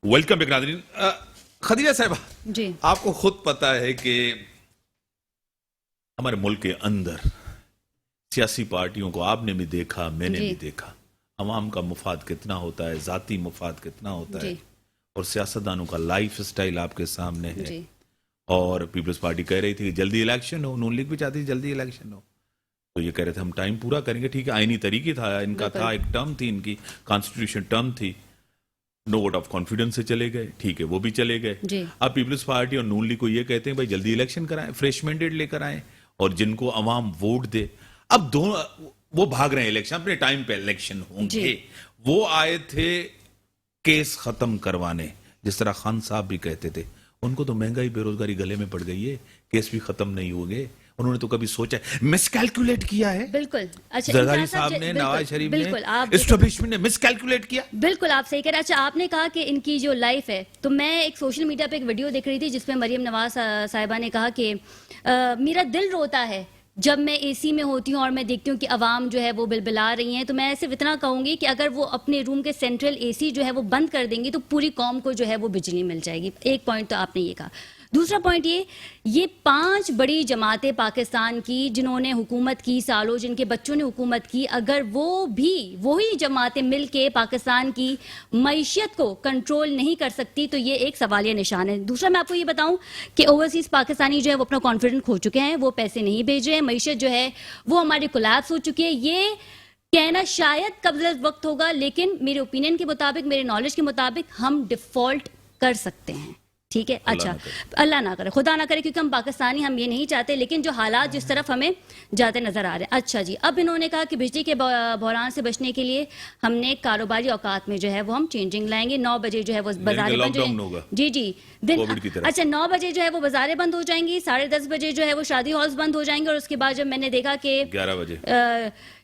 Welcome back ناظرین. خدیجہ صاحبہ جی آپ کو خود پتا ہے کہ ہمارے ملک کے اندر سیاسی پارٹیوں کو آپ نے بھی دیکھا, میں نے بھی دیکھا, عوام کا مفاد کتنا ہوتا ہے, ذاتی مفاد کتنا ہوتا ہے, اور سیاستدانوں کا لائف سٹائل آپ کے سامنے ہے. اور پیپلز پارٹی کہہ رہی تھی کہ جلدی الیکشن ہو, نون لیگ بھی چاہتی تھی جلدی الیکشن ہو, تو یہ کہہ رہے تھے ہم ٹائم پورا کریں گے. ٹھیک ہے, آئینی طریقے تھا ان کا, تھا ایک ٹرم تھی ان کی, کانسٹیٹیوشن ٹرم تھی, نو ووٹ آف کانفیڈنس سے چلے گئے. ٹھیک ہے, وہ بھی چلے گئے. اب پیپلز پارٹی اور نون لیگ کو یہ کہتے ہیں بھائی جلدی الیکشن کرائیں, فریش مینڈیٹ لے کر آئیں اور جن کو عوام ووٹ دے. اب دونوں وہ بھاگ رہے ہیں الیکشن, اپنے ٹائم پہ الیکشن ہوں گے. وہ آئے تھے کیس ختم کروانے, جس طرح خان صاحب بھی کہتے تھے. ان کو تو مہنگائی بے روزگاری گلے میں پڑ گئی ہے, کیس بھی ختم نہیں ہو گئے. انہوں نے تو کبھی سوچا مس کیلکولیٹ کیا ہے؟ بالکل. زرداری صاحب نے, نواز شریف نے, اسٹیبلشمنٹ نے مس کیلکولیٹ کیا. بالکل آپ صحیح کہہ رہے ہیں. اچھا, آپ نے کہا کہ ان کی جو لائف ہے, تو میں ایک سوشل میڈیا پہ ایک ویڈیو دیکھ رہی تھی جس میں مریم نواز صاحبہ نے کہا کہ میرا دل روتا ہے جب میں اے سی میں ہوتی ہوں اور میں دیکھتی ہوں کہ عوام جو ہے وہ بلبلا رہی ہیں. تو میں صرف اتنا کہوں گی کہ اگر وہ اپنے روم کے سینٹرل اے سی جو ہے وہ بند کر دیں گی تو پوری قوم کو جو ہے وہ بجلی مل جائے گی. ایک پوائنٹ تو آپ نے یہ کہا. دوسرا پوائنٹ یہ 5 بڑی جماعتیں پاکستان کی جنہوں نے حکومت کی سالوں, جن کے بچوں نے حکومت کی, اگر وہ بھی وہی جماعتیں مل کے پاکستان کی معیشت کو کنٹرول نہیں کر سکتی تو یہ ایک سوالیہ نشان ہے. دوسرا میں آپ کو یہ بتاؤں کہ اوورسیز پاکستانی جو ہے وہ اپنا کانفیڈنس کھو چکے ہیں, وہ پیسے نہیں بھیج رہے ہیں, معیشت جو ہے وہ ہماری کولیپس ہو چکی ہے. یہ کہنا شاید قبل وقت ہوگا, لیکن میرے اوپینین کے مطابق, میرے نالج کے مطابق ہم ڈیفالٹ کر سکتے ہیں. ٹھیک ہے, اچھا اللہ نہ کرے, خدا نہ کرے, کیونکہ ہم پاکستانی, ہم یہ نہیں چاہتے, لیکن جو حالات جس طرف ہمیں جاتے نظر آ رہے ہیں. اچھا جی, اب انہوں نے کہا کہ بجلی کے بحران سے بچنے کے لیے ہم نے کاروباری اوقات میں جو ہے وہ ہم چینجنگ لائیں گے. 9 بجے جو ہے وہ بازاریں بند ہو جائیں گی. جی اچھا, 9 بجے جو ہے وہ بازاریں بند ہو جائیں گی, 10:30 بجے جو ہے وہ شادی ہالز بند ہو جائیں گے. اور اس کے بعد جب میں نے دیکھا کہ 11 بجے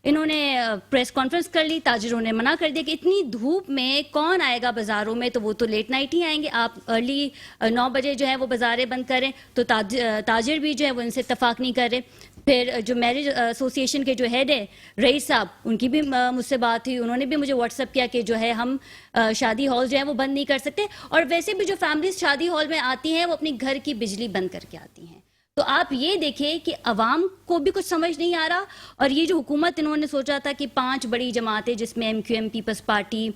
انہوں نے پریس کانفرنس کر لی, تاجروں نے منع کر دیا کہ اتنی دھوپ میں کون آئے گا بازاروں میں, تو وہ تو لیٹ نائٹ ہی آئیں گے. آپ ارلی 9 بجے جو ہے وہ بازاریں بند کریں, تو تاجر بھی جو ہے وہ ان سے اتفاق نہیں کر رہے. پھر جو میرج ایسوسی ایشن کے جو ہیڈ ہے رئیس صاحب, ان کی بھی مجھ سے بات تھی, انہوں نے بھی مجھے واٹس ایپ کیا کہ جو ہے ہم شادی ہال جو ہے وہ بند نہیں کر سکتے. اور ویسے بھی جو فیملیز شادی ہال میں آتی ہیں وہ اپنی گھر کی بجلی بند کر کے آتی ہیں. تو آپ یہ دیکھیں کہ عوام کو بھی کچھ سمجھ نہیں آ رہا. اور یہ جو حکومت انہوں نے سوچا تھا کہ 5 بڑی جماعتیں جس میں MQM, پیپلز پارٹی,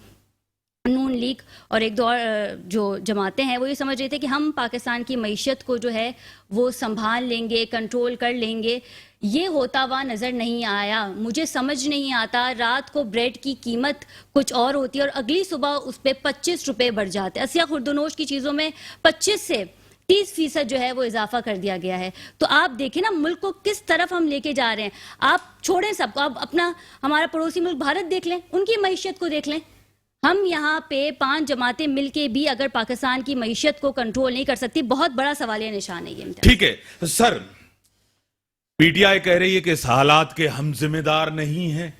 نون لیگ اور ایک دو اور جو جماعتیں ہیں, وہ یہ سمجھ رہے تھے کہ ہم پاکستان کی معیشت کو جو ہے وہ سنبھال لیں گے, کنٹرول کر لیں گے. یہ ہوتا ہوا نظر نہیں آیا. مجھے سمجھ نہیں آتا, رات کو بریڈ کی قیمت کچھ اور ہوتی ہے اور اگلی صبح اس پہ 25 روپے بڑھ جاتے ہیں. اشیاء خوردونوش کی چیزوں میں 25 سے 30% جو ہے وہ اضافہ کر دیا گیا ہے. تو آپ دیکھیں نا ملک کو کس طرف ہم لے کے جا رہے ہیں. آپ چھوڑیں سب کو, آپ اپنا ہمارا پڑوسی ملک بھارت دیکھ لیں, ان کی معیشت کو دیکھ لیں. ہم یہاں پہ 5 جماعتیں مل کے بھی اگر پاکستان کی معیشت کو کنٹرول نہیں کر سکتی, بہت بڑا سوالیہ نشان ہے یہ. ٹھیک ہے سر, پی ٹی آئی کہہ رہی ہے کہ اس حالات کے ہم ذمہ دار نہیں ہیں.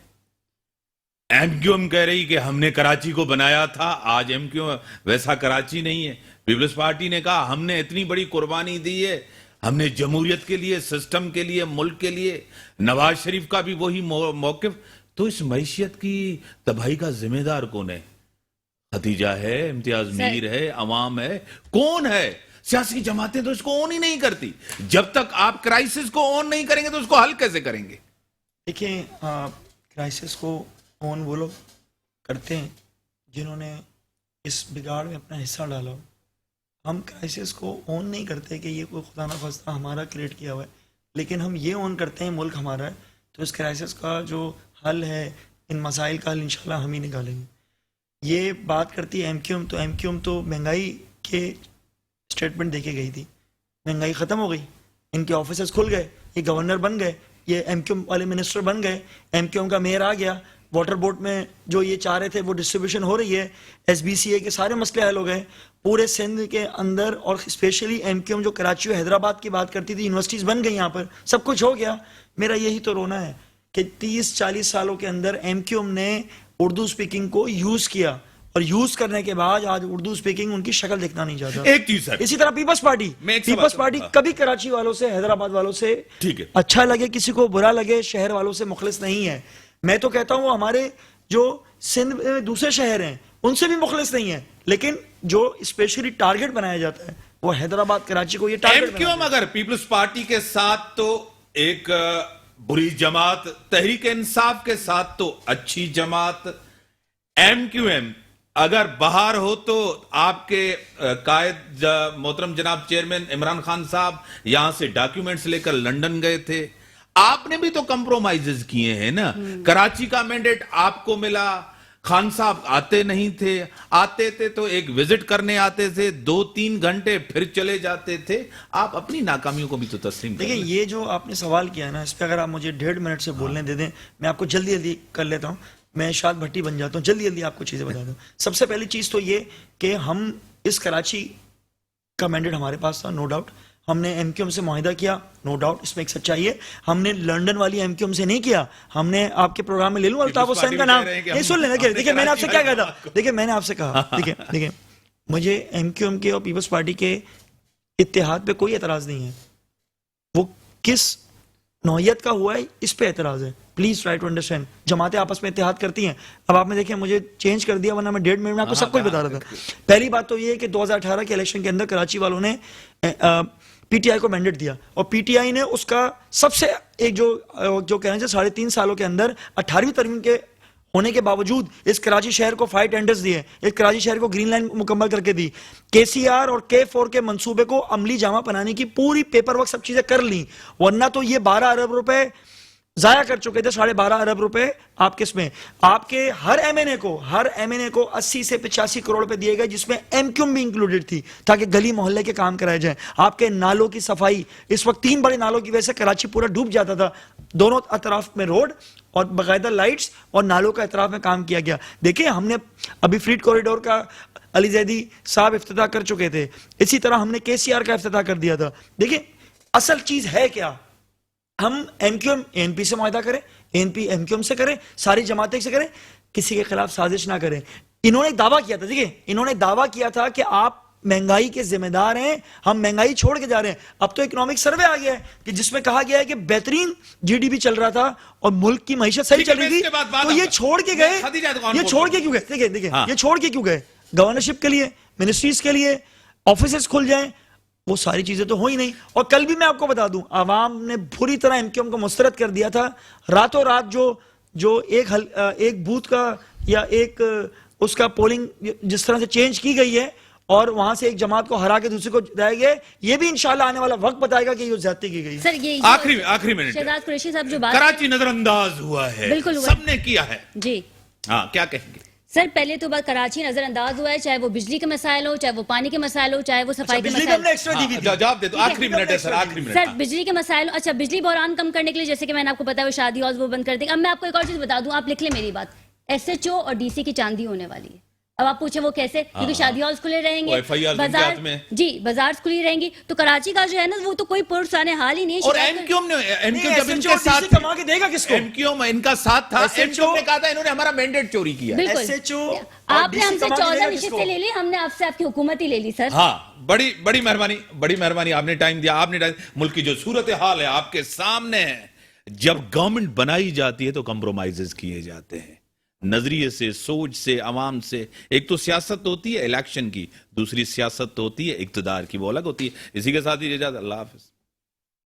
MQM کہہ رہی کہ ہم نے کراچی کو بنایا تھا, آج MQM ویسا کراچی نہیں ہے. پیپلز پارٹی نے کہا ہم نے اتنی بڑی قربانی دی ہے, ہم نے جمہوریت کے لیے, سسٹم کے لیے, ملک کے لیے. نواز شریف کا بھی وہی موقف. تو اس معیشت کی تباہی کا ذمہ دار کون ہے؟ خدیجہ ہے, امتیاز میر ہے, عوام ہے, کون ہے؟ سیاسی جماعتیں تو اس کو اون ہی نہیں کرتی. جب تک آپ کرائسس کو اون نہیں کریں گے تو اس کو حل کیسے کریں گے؟ دیکھیں, کرائسس کو اون وہ لوگ کرتے ہیں جنہوں نے اس بگاڑ میں اپنا حصہ ڈالا ہو. ہم کرائسس کو اون نہیں کرتے کہ یہ کوئی خدا نہ خواستہ ہمارا کریٹ کیا ہوا ہے, لیکن ہم یہ اون کرتے ہیں ملک ہمارا ہے, تو اس کرائسس کا جو حل ہے, ان مسائل کا حل انشاءاللہ ہم ہی نکالیں گے. یہ بات کرتی ہے MQM, تو MQM تو مہنگائی کے اسٹیٹمنٹ دے کے گئی تھی. مہنگائی ختم ہو گئی, ان کے آفیسز کھل گئے, یہ گورنر بن گئے, یہ MQM والے منسٹر بن گئے, MQM کا میئر آ گیا. واٹر بورڈ میں جو یہ چاہ رہے تھے وہ ڈسٹریبیوشن ہو رہی ہے. SBCA کے سارے مسئلے حل ہو گئے پورے سندھ کے اندر. اور اسپیشلی MQM جو کراچی و حیدرآباد کی بات کرتی تھی, یونیورسٹیز بن گئی, یہاں پر سب کچھ ہو گیا. میرا یہی تو رونا ہے کہ 30-40 سالوں کے اندر MQM نے اردو سپیکنگ کو یوز کیا, اور یوز کرنے کے بعد آج اردو سپیکنگ ان کی شکل دیکھنا نہیں چاہتا. ایک چیز سر, اسی طرح پیپلز پارٹی کبھی کراچی والوں سے, حیدرآباد والوں سے اچھا لگے کسی کو برا لگے, شہر والوں سے مخلص نہیں ہے. میں تو کہتا ہوں ہمارے جو سندھ میں دوسرے شہر ہیں ان سے بھی مخلص نہیں ہے، لیکن جو اسپیشلی ٹارگٹ بنایا جاتا ہے وہ حیدرآباد کراچی کو یہ ٹارگٹ ایم اگر پیپلز پارٹی کے ساتھ تو ایک بری جماعت، تحریک انصاف کے ساتھ تو اچھی جماعت، ایم کیو ایم اگر باہر ہو تو آپ کے قائد محترم جناب چیئرمین عمران خان صاحب یہاں سے ڈاکیومنٹس لے کر لنڈن گئے تھے، آپ نے بھی تو کمپرومائزز کیے ہیں نا. کراچی کا مینڈیٹ آپ کو ملا، خان صاحب آتے نہیں تھے، آتے تھے تو ایک وزٹ کرنے آتے تھے 2-3 گھنٹے پھر چلے جاتے تھے. آپ اپنی ناکامیوں کو بھی تو تسلیم کریں. دیکھیں یہ جو آپ نے سوال کیا ہے نا، اس پہ اگر آپ مجھے 1.5 منٹ سے بولنے دے دیں، میں آپ کو جلدی جلدی کر لیتا ہوں، میں شاد بھٹی بن جاتا ہوں، جلدی جلدی آپ کو چیزیں بتا دوں. سب سے پہلی چیز تو یہ کہ ہم اس کراچی کا مینڈیٹ ہمارے پاس تھا، نو ڈاؤٹ. ہم نے ایم کیو ایم سے معاہدہ کیا، نو ڈاؤٹ، اس میں ایک سچائی ہے. ہم نے لنڈن والی ایم کیو ایم سے نہیں کیا. ہم نے آپ کے پروگرام میں لے لوں الطاف حسین کا نام، نہیں سن لینا. دیکھیں میں نے آپ سے کیا کہا تھا، دیکھیں میں نے آپ سے کہا، دیکھیں مجھے ایم کیو ایم کے اور پیپلز پارٹی کے اتحاد پہ کوئی اعتراض نہیں ہے، وہ کس نوعیت کا ہوا ہے اس پہ اعتراض ہے. Please try to understand. جماعتیں آپس میں اتحاد کرتی ہیں. اب آپ نے دیکھیں مجھے چینج کر دیا، ورنہ میں 1.5 منٹ میں آپ کو سب کچھ بتا رہا تھا. پہلی بات تو یہ ہے کہ 2018 کے الیکشن کے اندر کراچی والوں نے پی ٹی آئی کو مینڈیٹ دیا، اور پی ٹی آئی نے اس کا سب سے ایک جو کہنا چاہیے 3.5 سالوں کے اندر 18ویں ترمیم کے ہونے کے باوجود اس کراچی شہر کو 5 ٹینڈرز دیے، اس کراچی شہر کو گرین لائن مکمل کر کے دی، کے سی آر اور K4 کے منصوبے کو عملی جامع بنانے کی پوری پیپر ورک سب چیزیں کر لیں، ورنہ تو یہ 12 ارب روپے ضائع کر چکے تھے. 12.5 ارب روپے آپ کس میں، آپ کے ہر ایم این اے کو 80 سے 85 کروڑ روپے دیے گئے، جس میں ایم کیو ایم بھی انکلوڈیڈ تھی، تاکہ گلی محلے کے کام کرائے جائیں. آپ کے نالوں کی صفائی، اس وقت 3 بڑے نالوں کی وجہ سے کراچی پورا ڈوب جاتا تھا، دونوں اطراف میں روڈ اور باقاعدہ لائٹس اور نالوں کا اطراف میں کام کیا گیا. دیکھیں ہم نے ابھی فریڈ کوریڈور کا علی زیدی صاحب افتتاح کر چکے تھے، اسی طرح ہم نے کے سی آر کا افتتاح کر دیا تھا. دیکھیں اصل چیز ہے کیا، ہم M Q M A N P سے معاہدہ کریں، A N P M Q M سے کریں، ساری جماعتیں سے کریں، کسی کے خلاف سازش نہ کریں. انہوں نے دعویٰ کیا تھا، دیکھیں انہوں نے دعویٰ کیا تھا کہ آپ مہنگائی کے ذمہ دار ہیں، ہم مہنگائی چھوڑ کے جا رہے ہیں. اب تو اکنامک سروے آ گیا ہے کہ جس میں کہا گیا ہے کہ بہترین جی ڈی پی چل رہا تھا اور ملک کی معیشت صحیح چل رہی تھی، تو یہ چھوڑ کے گئے. یہ چھوڑ کے کیوں گئے؟ دیکھیں یہ چھوڑ کے کیوں گئے؟ گورنرشپ کے لیے، منسٹریز کے لیے آفیسز کھل جائیں، وہ ساری چیزیں تو ہو ہی نہیں. اور کل بھی میں آپ کو بتا دوں، عوام نے بری طرح ایم کیو ایم کو مسترد کر دیا تھا. راتوں رات جو ایک بوتھ کا یا ایک اس کا پولنگ جس طرح سے چینج کی گئی ہے اور وہاں سے ایک جماعت کو ہرا کے دوسرے کو جایا گیا، یہ بھی انشاءاللہ آنے والا وقت بتائے گا کہ یہ زیادتی کی گئی. سر یہ آخری منٹ، شہزاد قریشی صاحب جو بات کراچی نظر انداز ہوا ہے، بالکل سب نے کیا ہے، جی ہاں کیا کہیں گے؟ سر پہلے تو بات کراچی نظر انداز ہوا ہے، چاہے وہ بجلی کے مسائل ہو، چاہے وہ پانی کے مسائل ہو، چاہے وہ صفائی کے مسائل. جواب دے دو، آخری منٹ ہے سر، آخری منٹ. سر بجلی کے مسائل، اچھا بجلی بحران کم کرنے کے لیے جیسے کہ میں نے آپ کو بتایا وہ شادی ہالز وہ بند کر دیں. اب میں آپ کو ایک اور چیز بتا دوں، آپ لکھ لیں میری بات، ایس ایچ او اور ڈی سی کی چاندی ہونے والی ہے. اب آپ پوچھیں وہ کیسے، کیونکہ شادی ہالز کھلے رہیں گے، بازار کھلی رہیں گی، تو کراچی کا جو ہے نا وہ تو کوئی پرسانے حال ہی نہیں ہے. اور ایم کیو ایم جب ان کے ساتھ کما کے دے گا کس کو؟ ایم کیو ایم ان کا ساتھ تھا، ایم کیو ایم نے کہا تھا انہوں نے ہمارا مینڈیٹ چوری کیا. بالکل، آپ نے ہم سے 14 نشستیں لے لی، ہم نے آپ سے آپ کی حکومت ہی لے لی. سر ہاں بڑی مہربانی، آپ نے ٹائم دیا، آپ نے ملک کی جو صورتحال ہے آپ کے سامنے ہے. جب گورنمنٹ بنائی جاتی ہے تو کمپرومائزز کیے جاتے ہیں، نظریے سے، سوچ سے، عوام سے. ایک تو سیاست ہوتی ہے الیکشن کی، دوسری سیاست ہوتی ہے اقتدار کی، وہ الگ ہوتی ہے. اسی کے ساتھ ہی اجازت، اللہ حافظ.